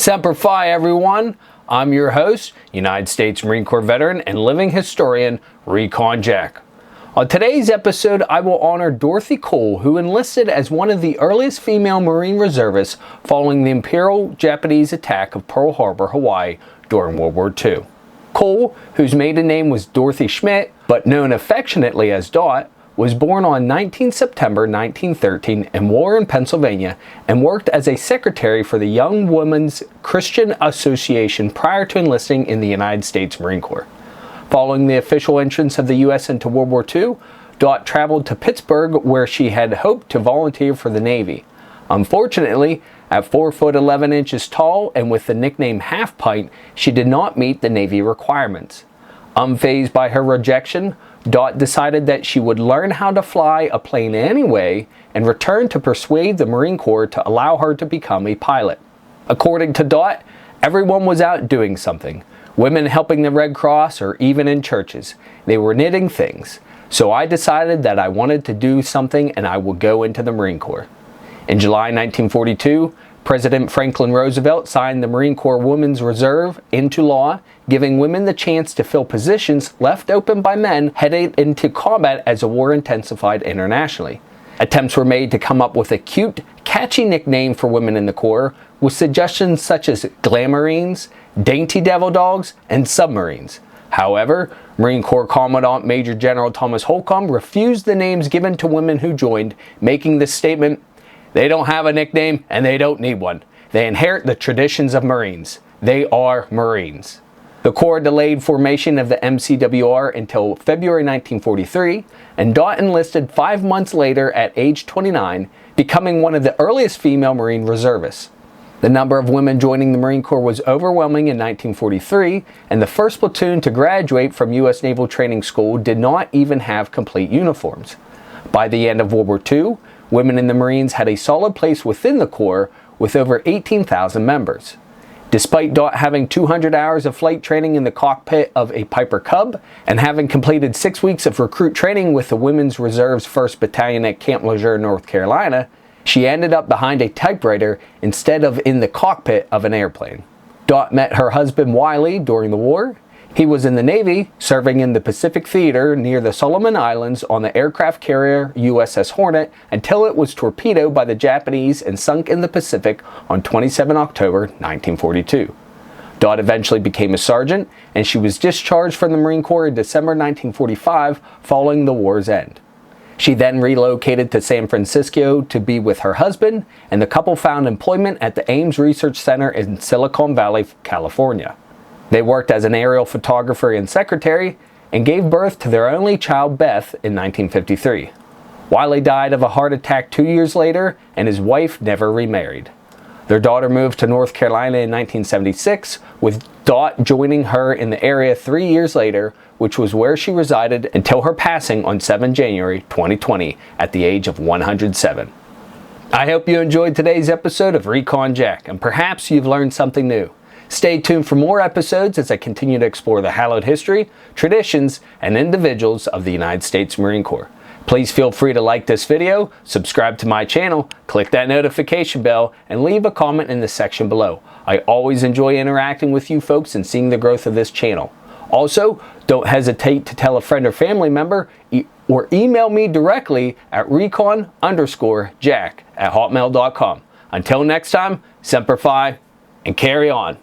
Semper Fi, everyone. I'm your host, United States Marine Corps veteran and living historian, Recon Jack. On today's episode, I will honor Dorothy Cole, who enlisted as one of the earliest female Marine reservists following the Imperial Japanese attack of Pearl Harbor, Hawaii during World War II. Cole, whose maiden name was Dorothy Schmidt, but known affectionately as Dot, was born on 19 September 1913 in Warren, Pennsylvania, and worked as a secretary for the Young Women's Christian Association prior to enlisting in the United States Marine Corps. Following the official entrance of the U.S. into World War II, Dot traveled to Pittsburgh, where she had hoped to volunteer for the Navy. Unfortunately, at 4 foot 11 inches tall and with the nickname Half Pint, she did not meet the Navy requirements. Unfazed by her rejection, Dot decided that she would learn how to fly a plane anyway and returned to persuade the Marine Corps to allow her to become a pilot. According to Dot, everyone was out doing something. Women helping the Red Cross or even in churches. They were knitting things. So I decided that I wanted to do something and I would go into the Marine Corps. In July 1942, President Franklin Roosevelt signed the Marine Corps Women's Reserve into law, giving women the chance to fill positions left open by men headed into combat as the war intensified internationally. Attempts were made to come up with a cute, catchy nickname for women in the Corps, with suggestions such as Glamourines, Dainty Devil Dogs, and Submarines. However, Marine Corps Commandant Major General Thomas Holcomb refused the names given to women who joined, making this statement, "They don't have a nickname and they don't need one. They inherit the traditions of Marines. They are Marines." The Corps delayed formation of the MCWR until February 1943, and Dot enlisted 5 months later at age 29, becoming one of the earliest female Marine reservists. The number of women joining the Marine Corps was overwhelming in 1943, and the first platoon to graduate from U.S. Naval Training School did not even have complete uniforms. By the end of World War II, women in the Marines had a solid place within the Corps with over 18,000 members. Despite Dot having 200 hours of flight training in the cockpit of a Piper Cub and having completed 6 weeks of recruit training with the Women's Reserve's 1st Battalion at Camp Lejeune, North Carolina, she ended up behind a typewriter instead of in the cockpit of an airplane. Dot met her husband Wiley during the war. He was in the Navy, serving in the Pacific Theater near the Solomon Islands on the aircraft carrier USS Hornet until it was torpedoed by the Japanese and sunk in the Pacific on 27 October 1942. Dot eventually became a sergeant, and she was discharged from the Marine Corps in December 1945 following the war's end. She then relocated to San Francisco to be with her husband, and the couple found employment at the Ames Research Center in Silicon Valley, California. They worked as an aerial photographer and secretary and gave birth to their only child, Beth, in 1953. Wiley died of a heart attack 2 years later, and his wife never remarried. Their daughter moved to North Carolina in 1976, with Dot joining her in the area 3 years later, which was where she resided until her passing on 7 January 2020 at the age of 107. I hope you enjoyed today's episode of Recon Jack, and perhaps you've learned something new. Stay tuned for more episodes as I continue to explore the hallowed history, traditions, and individuals of the United States Marine Corps. Please feel free to like this video, subscribe to my channel, click that notification bell, and leave a comment in the section below. I always enjoy interacting with you folks and seeing the growth of this channel. Also, don't hesitate to tell a friend or family member or email me directly at recon_jack@hotmail.com. Until next time, Semper Fi, and carry on.